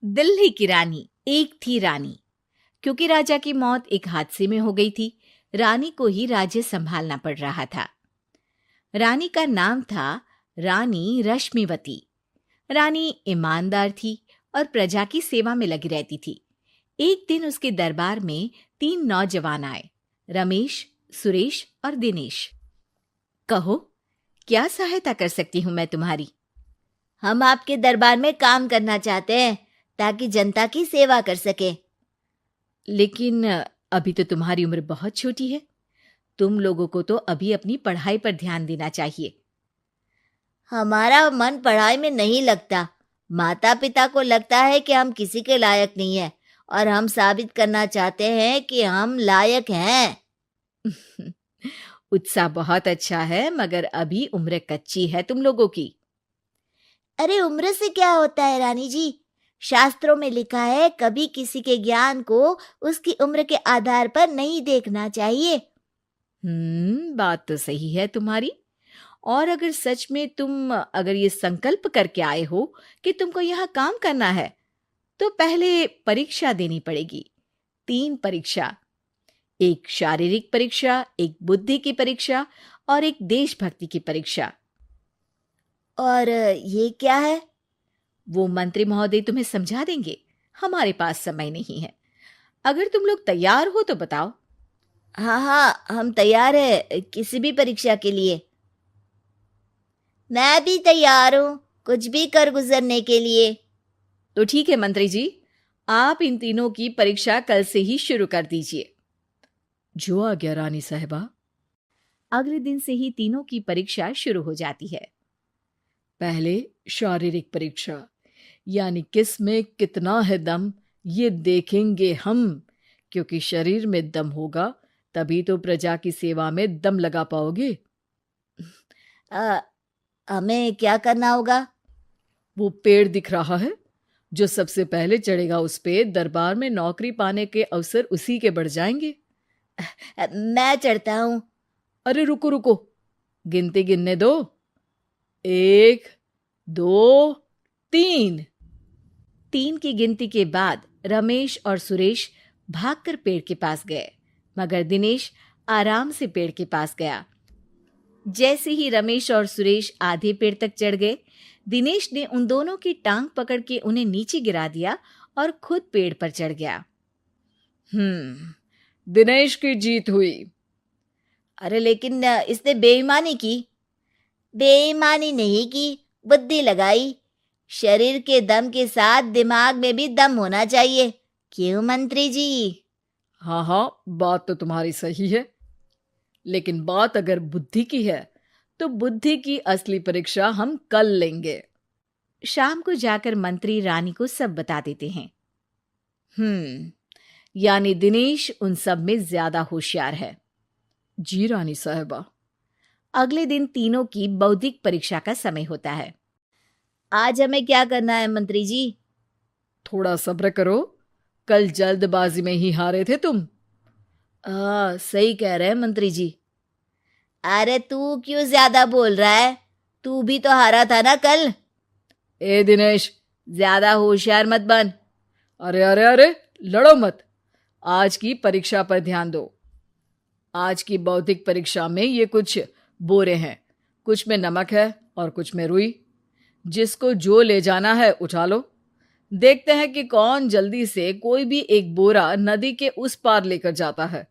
दिल्ली की रानी। एक थी रानी। क्योंकि राजा की मौत एक हादसे में हो गई थी, रानी को ही राज्य संभालना पड़ रहा था। रानी का नाम था रानी रश्मिवती। रानी ईमानदार थी और प्रजा की सेवा में लगी रहती थी। एक दिन उसके दरबार में 3 नौजवान आए, रमेश, सुरेश और दिनेश। कहो, क्या सहायता कर सकती हूँ मैं तुम्हारी? हम आपके दरबार में काम करना चाहते हैं ताकि जनता की सेवा कर सके। लेकिन अभी तो तुम्हारी उम्र बहुत छोटी है। तुम लोगों को तो अभी अपनी पढ़ाई पर ध्यान देना चाहिए। हमारा मन पढ़ाई में नहीं लगता। माता पिता को लगता है कि हम किसी के लायक नहीं हैं और हम साबित करना चाहते हैं कि हम लायक हैं। उत्साह बहुत अच्छा है, मगर अभी उम्र कच्ची है तुम लोगों की। अरे उम्र से क्या होता है रानी जी? शास्त्रों में लिखा है कभी किसी के ज्ञान को उसकी उम्र के आधार पर नहीं देखना चाहिए। बात तो सही है तुम्हारी। और अगर सच में तुम अगर ये संकल्प करके आए हो कि तुमको यहाँ काम करना है, तो पहले परीक्षा देनी पड़ेगी। 3 परीक्षा, एक शारीरिक परीक्षा, एक बुद्धि की परीक्षा और एक देशभक्ति की परीक्षा। और ये क्या है? वो मंत्री महोदय तुम्हें समझा देंगे। हमारे पास समय नहीं है। अगर तुम लोग तैयार हो तो बताओ। हाँ हाँ, हम तैयार है किसी भी परीक्षा के लिए। मैं भी तैयार हूँ कुछ भी कर गुजरने के लिए। तो ठीक है मंत्री जी, आप इन तीनों की परीक्षा कल से ही शुरू कर दीजिए। जो आ गया रानी साहिबा। अगले दिन से ही तीनों की परीक्षा शुरू हो जाती है। पहले शारीरिक परीक्षा, यानी किस में कितना है दम, ये देखेंगे हम। क्योंकि शरीर में दम होगा तभी तो प्रजा की सेवा में दम लगा पाओगे। हमें क्या करना होगा? वो पेड़ दिख रहा है, जो सबसे पहले चढ़ेगा उस पे दरबार में नौकरी पाने के अवसर उसी के बढ़ जाएंगे। मैं चढ़ता हूँ। अरे रुको रुको, गिनती गिनने दो। 1, 2, 3। 3 की गिनती के बाद रमेश और सुरेश भागकर पेड़ के पास गए, मगर दिनेश आराम से पेड़ के पास गया। जैसे ही रमेश और सुरेश आधे पेड़ तक चढ़ गए, दिनेश ने उन दोनों की टांग पकड़ के उन्हें नीचे गिरा दिया और खुद पेड़ पर चढ़ गया। दिनेश की जीत हुई। अरे लेकिन इसने बेईमानी की। बेईमानी नहीं की, बुद्धि लगाई। शरीर के दम के साथ दिमाग में भी दम होना चाहिए। क्यों मंत्री जी? हाँ हाँ, बात तो तुम्हारी सही है, लेकिन बात अगर बुद्धि की है तो बुद्धि की असली परीक्षा हम कल लेंगे। शाम को जाकर मंत्री रानी को सब बता देते हैं। यानी दिनेश उन सब में ज्यादा होशियार है। जी रानी साहिबा। अगले दिन तीनों की बौद्धिक परीक्षा का समय होता है। आज हमें क्या करना है मंत्री जी? थोड़ा सब्र करो, कल जल्दबाजी में ही हारे थे तुम। सही कह रहे हैं मंत्री जी। अरे तू क्यों ज्यादा बोल रहा है? तू भी तो हारा था ना कल। ए दिनेश, ज्यादा होशियार मत बन। अरे अरे अरे, लड़ो मत। आज की परीक्षा पर ध्यान दो। आज की बौद्धिक परीक्षा में ये कुछ बोरे हैं, कुछ में नमक है और कुछ में रुई। जिसको जो ले जाना है उठा लो। देखते हैं कि कौन जल्दी से कोई भी एक बोरा नदी के उस पार लेकर जाता है।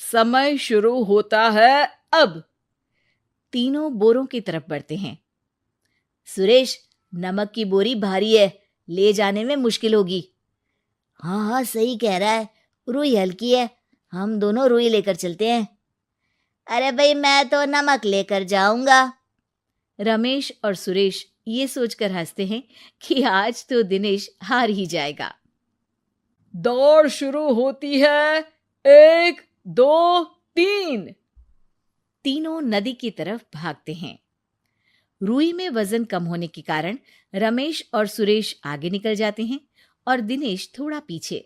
समय शुरू होता है अब। तीनों बोरों की तरफ बढ़ते हैं। सुरेश, नमक की बोरी भारी है, ले जाने में मुश्किल होगी। हाँ हाँ, सही कह रहा है, रुई हल्की है, हम दोनों रुई लेकर चलते हैं। अरे भाई, मैं तो नमक लेकर जाऊंगा। रमेश और सुरेश ये सोचकर हंसते हैं कि आज तो दिनेश हार ही जाएगा। दौड़ शुरू होती है। 1, 2, 3। तीनों नदी की तरफ भागते हैं। रुई में वजन कम होने के कारण रमेश और सुरेश आगे निकल जाते हैं और दिनेश थोड़ा पीछे।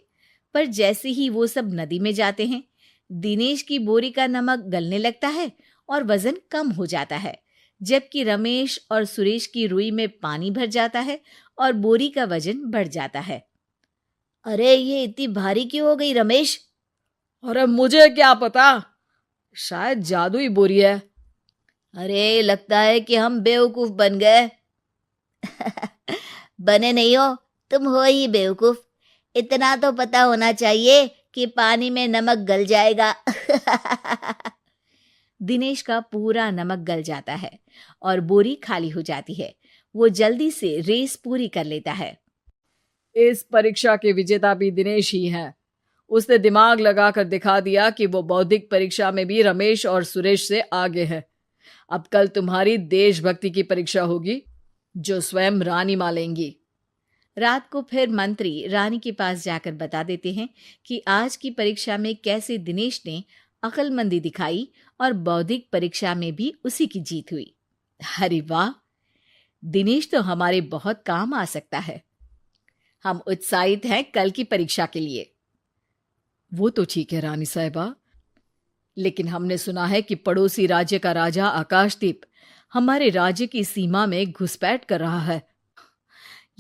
पर जैसे ही वो सब नदी में जाते हैं, दिनेश की बोरी का नमक गलने लगता है और वजन कम हो जाता है, जबकि रमेश और सुरेश की रुई में पानी भर जाता है और बोरी का वजन बढ़ जाता है। अरे ये इतनी भारी क्यों हो गई रमेश? अरे मुझे क्या पता, शायद जादुई बोरी है। अरे लगता है कि हम बेवकूफ बन गए। बने नहीं हो, तुम हो ही बेवकूफ। इतना तो पता होना चाहिए कि पानी में नमक गल जाएगा। दिनेश का पूरा नमक गल जाता है और बोरी खाली हो जाती है। वो जल्दी से रेस पूरी कर लेता है। इस परीक्षा के विजेता भी दिनेश ही हैं। उसने दिमाग लगाकर दिखा दिया कि वो बौद्धिक परीक्षा में भी रमेश और सुरेश से आगे है। अब कल तुम्हारी देशभक्ति की परीक्षा होगी, जो स्वयं रानी मां लेंगी। रात को फिर मंत्री रानी के पास जाकर बता देते हैं कि आज की परीक्षा में कैसे दिनेश ने अक्लमंदी दिखाई और बौद्धिक परीक्षा में भी उसी की जीत हुई। अरे वाह, दिनेश तो हमारे बहुत काम आ सकता है। हम उत्साहित हैं कल की परीक्षा के लिए। वो तो ठीक है रानी साहिबा, लेकिन हमने सुना है कि पड़ोसी राज्य का राजा आकाशदीप हमारे राज्य की सीमा में घुसपैठ कर रहा है।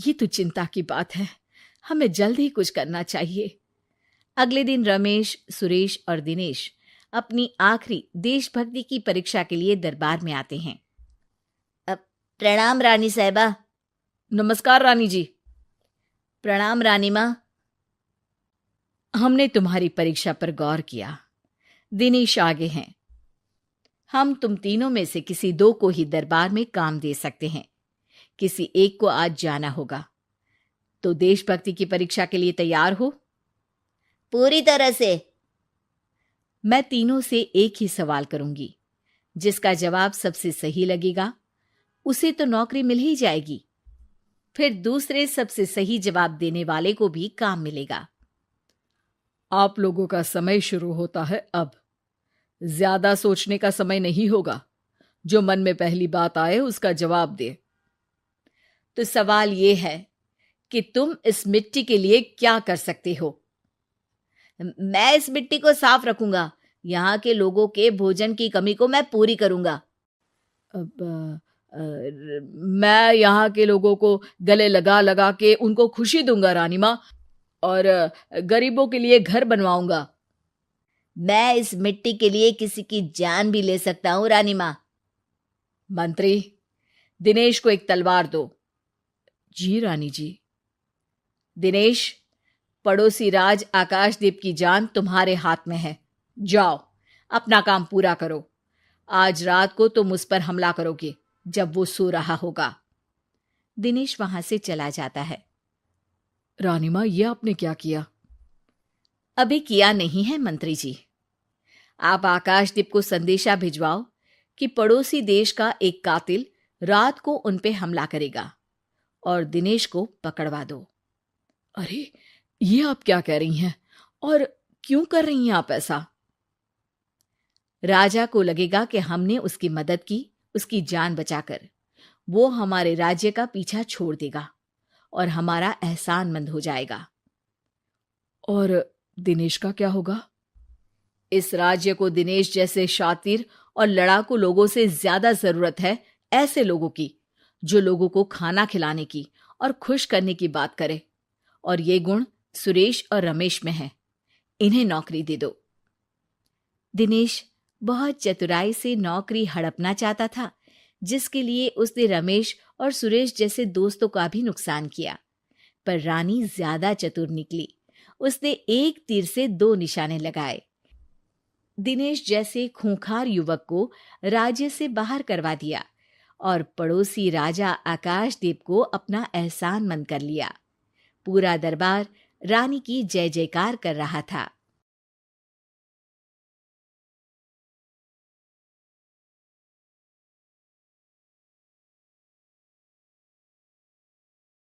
ये तो चिंता की बात है। हमें जल्द ही कुछ करना चाहिए। अगले दिन रमेश, सुरेश और दिनेश अपनी आखिरी देशभक्ति की परीक्षा के लिए दरबार में आते हैं। प्रणाम रानी साहिबा। नमस्कार रानी जी। प्रणाम रानी माँ। हमने तुम्हारी परीक्षा पर गौर किया। दिनेश आगे हैं। हम तुम तीनों में से किसी दो को ही दरबार में काम दे सकते हैं। किसी एक को आज जाना होगा। तो देशभक्ति की परीक्षा के लिए तैयार हो? पूरी तरह से। मैं तीनों से एक ही सवाल करूंगी। जिसका जवाब सबसे सही लगेगा उसे तो नौकरी मिल ही जाएगी। फिर दूसरे सबसे सही जवाब देने वाले को भी काम मिलेगा। आप लोगों का समय शुरू होता है अब। ज्यादा सोचने का समय नहीं होगा। जो मन में पहली बात आए उसका जवाब दे। तो सवाल यह है कि तुम इस मिट्टी के लिए क्या कर सकते हो? मैं इस मिट्टी को साफ रखूंगा। यहाँ के लोगों के भोजन की कमी को मैं पूरी करूंगा। मैं यहाँ के लोगों को गले लगा लगा के उनको खुशी दूंगा रानी माँ, और गरीबों के लिए घर बनवाऊंगा। मैं इस मिट्टी के लिए किसी की जान भी ले सकता हूँ रानी माँ। मंत्री, दिनेश को एक तलवार दो। जी रानी जी। दिनेश, पड़ोसी राज आकाशदीप की जान तुम्हारे हाथ में है। जाओ, अपना काम पूरा करो। आज रात को तुम उस पर हमला करोगे जब वो सो रहा होगा। दिनेश वहां से चला जाता है। रानी माँ, ये आपने क्या किया? अभी किया नहीं है मंत्री जी। आप आकाशदीप को संदेशा भिजवाओ कि पड़ोसी देश का एक कातिल रात को उन पे हमला करेगा और दिनेश को पकड़वा दो। अरे, ये आप क्या कह रही हैं? और क्यों कर रही हैं आप ऐसा? राजा को लगेगा कि हमने उसकी मदद की, उसकी जान बचाकर। वो हमारे राज्य का पीछा छोड़ देगा और हमारा एहसानमंद हो जाएगा। और दिनेश का क्या होगा? इस राज्य को दिनेश जैसे शातिर और लड़ाकू लोगों से ज्यादा जरूरत है, ऐसे लोगों की जो लोगों को खाना खिलाने की और खुश करने की बात करे। और ये गुण सुरेश और रमेश में है। इन्हें नौकरी दे दो। दिनेश बहुत चतुराई से नौकरी हड़पना चाहता था, जिसके लिए उसने रमेश और सुरेश जैसे दोस्तों का भी नुकसान किया। पर रानी ज्यादा चतुर निकली। उसने एक तीर से दो निशाने लगाए। दिनेश जैसे खूंखार युवक को राज्य से बाहर करवा दिया और पड़ोसी राजा आकाशदीप को अपना एहसानमंद कर लिया। पूरा दरबार रानी की जय जयकार कर रहा था।